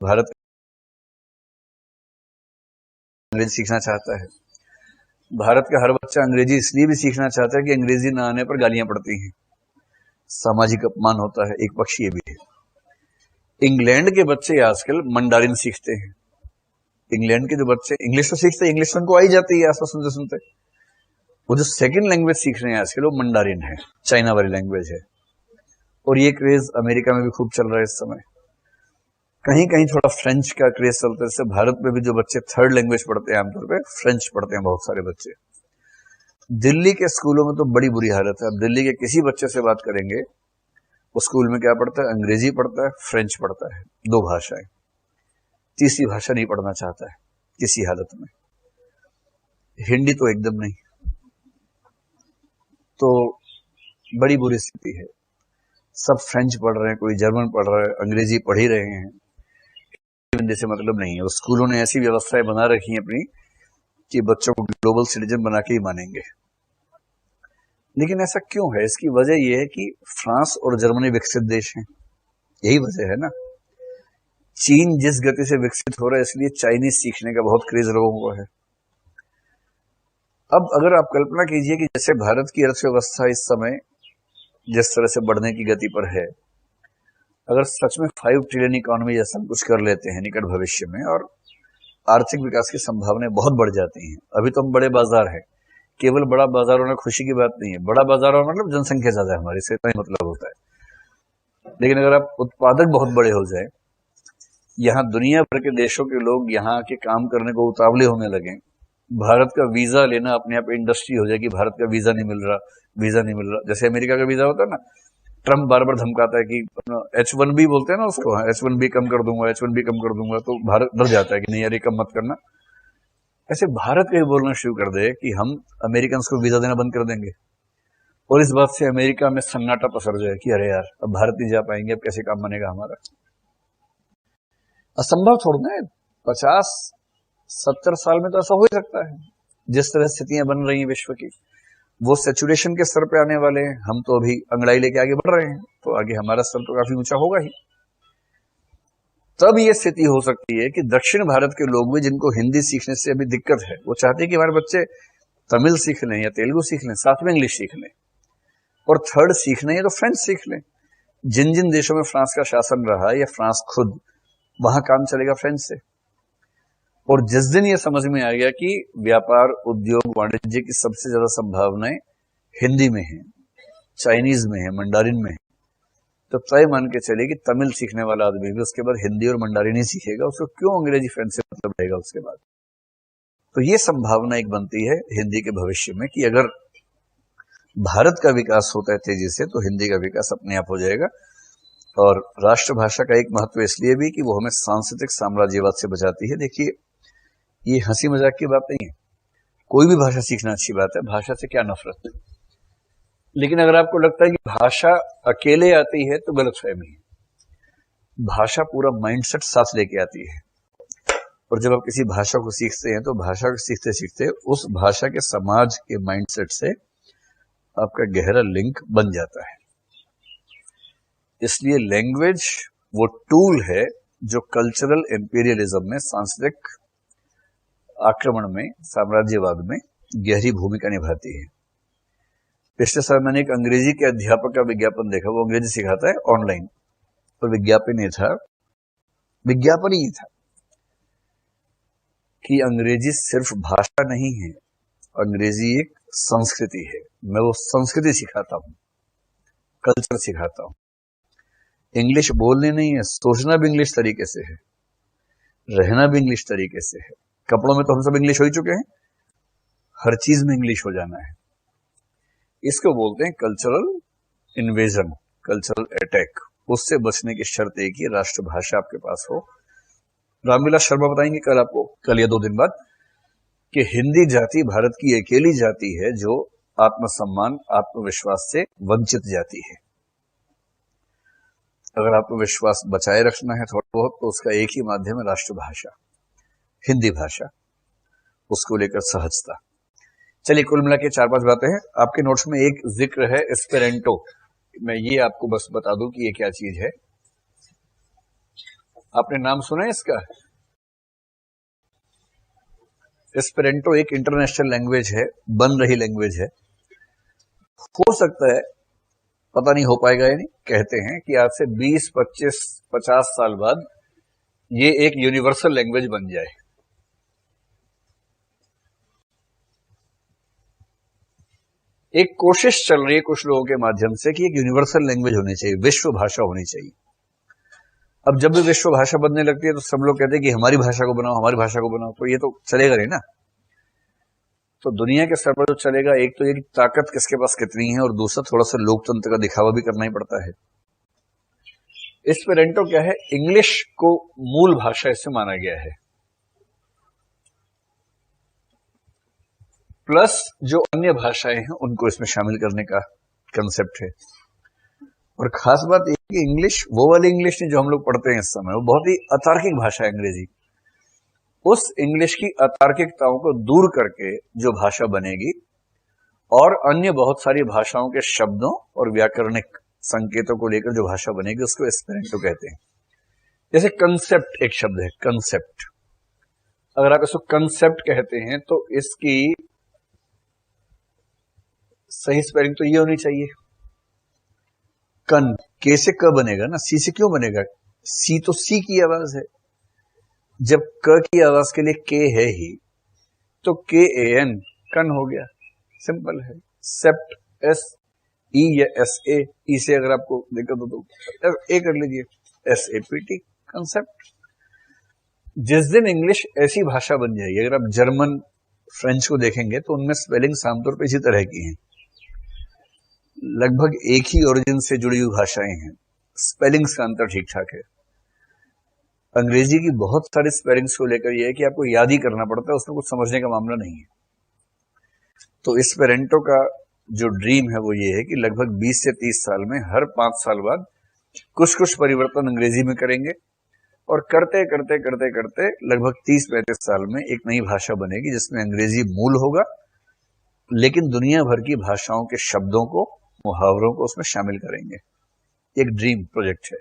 भारत अंग्रेजी सीखना चाहता है। भारत का हर बच्चा अंग्रेजी इसलिए भी सीखना चाहता है कि अंग्रेजी ना आने पर गालियां पड़ती हैं, सामाजिक अपमान होता है। एक पक्ष ये भी है। इंग्लैंड के बच्चे आजकल मंडारिन सीखते हैं। इंग्लैंड के जो बच्चे इंग्लिश तो सीखते हैं, इंग्लिश उनको आ ही जाती है आसपास सुनते सुनते। वो जो सेकंड लैंग्वेज सीख रहे हैं आजकल वो मंडारिन है, चाइना वाली लैंग्वेज है। और ये क्रेज अमेरिका में भी खूब चल रहा है इस समय। कहीं कहीं थोड़ा फ्रेंच का क्रेज चलता है। जैसे भारत में भी जो बच्चे थर्ड लैंग्वेज पढ़ते हैं आमतौर पे फ्रेंच पढ़ते हैं बहुत सारे बच्चे। दिल्ली के स्कूलों में तो बड़ी बुरी हालत है। अब दिल्ली के किसी बच्चे से बात करेंगे, वो स्कूल में क्या पढ़ता है? अंग्रेजी पढ़ता है, फ्रेंच पढ़ता है, दो भाषाएं। तीसरी भाषा नहीं पढ़ना चाहता है किसी हालत में। हिंदी तो एकदम नहीं। तो बड़ी बुरी स्थिति है। सब फ्रेंच पढ़ रहे हैं, कोई जर्मन पढ़ रहा है, अंग्रेजी पढ़ ही रहे हैं। हिंदी से मतलब नहीं है। स्कूलों ने ऐसी व्यवस्थाएं बना रखी हैं अपनी कि बच्चों को ग्लोबल सिटीजन बना के ही मानेंगे। लेकिन ऐसा क्यों है? इसकी वजह यह है कि फ्रांस और जर्मनी विकसित देश हैं, यही वजह है ना। चीन जिस गति से विकसित हो रहा है इसलिए चाइनीज सीखने का बहुत क्रेज लोगों को है। अब अगर आप कल्पना कीजिए कि जैसे भारत की अर्थव्यवस्था इस समय जिस तरह से बढ़ने की गति पर है, अगर सच में 5 ट्रिलियन इकोनॉमी जैसा कुछ कर लेते हैं निकट भविष्य में और आर्थिक विकास की संभावनाएं बहुत बढ़ जाती हैं। अभी तो हम बड़े बाजार हैं। केवल बड़ा बाजार होना खुशी की बात नहीं है। बड़ा बाजार होना मतलब जनसंख्या ज्यादा है हमारी, से इतना ही मतलब होता है। लेकिन अगर आप उत्पादक बहुत बड़े हो जाए, यहाँ दुनिया भर के देशों के लोग यहाँ के काम करने को उतावले होने लगे, भारत का वीजा लेना अपने आप इंडस्ट्री हो जाएगी। भारत का वीजा नहीं मिल रहा, वीजा नहीं मिल रहा। जैसे अमेरिका का वीजा होता है ना, ट्रम्प बार बार धमकाता है कि H1B बोलते हैं ना उसको, H1B कम कर दूंगा, H1B कम कर दूंगा। तो भारत डर जाता है कि नहीं यार ये कम मत करना। ऐसे भारत का ही बोलना शुरू कर दे कि हम अमेरिकन को वीजा देना बंद कर देंगे, और इस बात से अमेरिका में सन्नाटा पसर जाए कि अरे यार अब भारत नहीं जा पाएंगे, अब कैसे काम बनेगा हमारा। असंभव छोड़ना है। 50-70 साल में तो ऐसा हो ही सकता है जिस तरह स्थितियां बन रही हैं विश्व की। वो सैचुरेशन के स्तर पे आने वाले हैं। हम तो अभी अंगड़ाई लेके आगे बढ़ रहे हैं, तो आगे हमारा स्तर तो काफी ऊंचा होगा ही। तब ये स्थिति हो सकती है कि दक्षिण भारत के लोग भी जिनको हिंदी सीखने से अभी दिक्कत है, वो चाहते हैं कि हमारे बच्चे तमिल सीख लें या तेलुगु सीख लें, साथ में इंग्लिश सीख लें, और थर्ड सीखना है तो फ्रेंच सीख लें। जिन जिन देशों में फ्रांस का शासन रहा या फ्रांस खुद, वहां काम चलेगा फ्रेंच से। और जिस दिन ये समझ में आ गया कि व्यापार, उद्योग, वाणिज्य की सबसे ज्यादा संभावनाएं हिंदी में है, चाइनीज में है, मंडारिन में है, तो तय मान के चले कि तमिल सीखने वाला आदमी भी उसके बाद हिंदी और मंडारिन ही सीखेगा। उसको क्यों अंग्रेजी फ्रेंच से मतलब रहेगा उसके बाद। तो ये संभावना एक बनती है हिंदी के भविष्य में कि अगर भारत का विकास होता है तेजी से तो हिंदी का विकास अपने आप हो जाएगा। और राष्ट्रभाषा का एक महत्व इसलिए भी कि वो हमें सांस्कृतिक साम्राज्यवाद से बचाती है। देखिए, ये हंसी मजाक की बात नहीं है। कोई भी भाषा सीखना अच्छी बात है, भाषा से क्या नफरत। लेकिन अगर आपको लगता है कि भाषा अकेले आती है तो गलतफहमी है। भाषा पूरा माइंडसेट साथ लेके आती है। और जब आप किसी भाषा को सीखते हैं तो भाषा को सीखते सीखते उस भाषा के समाज के माइंडसेट से आपका गहरा लिंक बन जाता है। इसलिए लैंग्वेज वो टूल है जो कल्चरल इंपीरियलिज्म में, सांस्कृतिक आक्रमण में, साम्राज्यवाद में गहरी भूमिका निभाती है। पिछले साल मैंने एक अंग्रेजी के अध्यापक का विज्ञापन देखा। वो अंग्रेजी सिखाता है ऑनलाइन, और विज्ञापन ही था कि अंग्रेजी सिर्फ भाषा नहीं है, अंग्रेजी एक संस्कृति है। मैं वो संस्कृति सिखाता हूं, कल्चर सिखाता हूं। इंग्लिश बोलने नहीं है, सोचना भी इंग्लिश तरीके से है, रहना भी इंग्लिश तरीके से है। कपड़ों में तो हम सब इंग्लिश हो ही चुके हैं, हर चीज में इंग्लिश हो जाना है। इसको बोलते हैं कल्चरल इन्वेजन, कल्चरल अटैक। उससे बचने की शर्त एक ही, राष्ट्रभाषा आपके पास हो। रामविलास शर्मा बताएंगे कल आपको, कल या 2 दिन बाद, कि हिंदी जाति भारत की अकेली जाति है जो आत्मसम्मान, आत्मविश्वास से वंचित जाति है। अगर आत्मविश्वास बचाए रखना है थोड़ा बहुत, तो उसका एक ही माध्यम है, राष्ट्रभाषा, हिंदी भाषा। उसको लेकर सहजता। चलिए, कुल मिला के 4-5 बातें हैं। आपके नोट्स में एक जिक्र है एस्पेरेंटो। मैं ये आपको बस बता दूं कि ये क्या चीज है। आपने नाम सुना है इसका? एस्पेरेंटो एक इंटरनेशनल लैंग्वेज है, बन रही लैंग्वेज है। हो सकता है, पता नहीं हो पाएगा या नहीं, कहते हैं कि आज से 20, 25, 50 साल बाद ये एक यूनिवर्सल लैंग्वेज बन जाए। एक कोशिश चल रही है कुछ लोगों के माध्यम से कि एक यूनिवर्सल लैंग्वेज होनी चाहिए, विश्व भाषा होनी चाहिए। अब जब भी विश्व भाषा बनने लगती है तो सब लोग कहते हैं कि हमारी भाषा को बनाओ, हमारी भाषा को बनाओ, तो ये तो चलेगा नहीं ना। तो दुनिया के स्तर पर जो चलेगा, एक तो ये कि ताकत किसके पास कितनी है, और दूसरा थोड़ा सा लोकतंत्र का दिखावा भी करना ही पड़ता है। एस्पेरेंटो क्या है? इंग्लिश को मूल भाषा इससे माना गया है, प्लस जो अन्य भाषाएं हैं उनको इसमें शामिल करने का कंसेप्ट है। और खास बात यह कि इंग्लिश वो वाली इंग्लिश नहीं जो हम लोग पढ़ते हैं इस समय, वो बहुत ही अतार्किक भाषा है अंग्रेजी। उस इंग्लिश की अतार्किकताओं को दूर करके जो भाषा बनेगी और अन्य बहुत सारी भाषाओं के शब्दों और व्याकरणिक संकेतों को लेकर जो भाषा बनेगी उसको एस्पेरेंटो कहते हैं। जैसे कंसेप्ट एक शब्द है, कंसेप्ट। अगर आप इसको कंसेप्ट कहते हैं तो इसकी सही स्पेलिंग तो ये होनी चाहिए, कन, के से क बनेगा ना, सी से क्यों बनेगा? सी तो सी की आवाज है, जब क की आवाज के लिए के है ही, तो के ए एन, कन हो गया, सिंपल है। सेप्ट, एस ई या एस ए, ई से अगर आपको दिक्कत हो तो ए कर लीजिए, S A P T, concept. जिस दिन इंग्लिश ऐसी भाषा बन जाएगी, अगर आप जर्मन, फ्रेंच को देखेंगे तो उनमें स्पेलिंग आमतौर पर इसी तरह की हैं, लगभग एक ही ओरिजिन से जुड़ी हुई भाषाएं हैं, स्पेलिंग्स का अंतर ठीक ठाक है। अंग्रेजी की बहुत सारी स्पेलिंग्स को लेकर यह है कि आपको याद ही करना पड़ता है, उसमें कुछ समझने का मामला नहीं है। तो एस्पेरेंटो का जो ड्रीम है वो ये है कि लगभग 20 से 30 साल में हर 5 साल बाद कुछ कुछ परिवर्तन अंग्रेजी में करेंगे, और करते करते करते करते लगभग 30-35 साल में एक नई भाषा बनेगी जिसमें अंग्रेजी मूल होगा, लेकिन दुनिया भर की भाषाओं के शब्दों को, मुहावरों को उसमें शामिल करेंगे। एक ड्रीम प्रोजेक्ट है।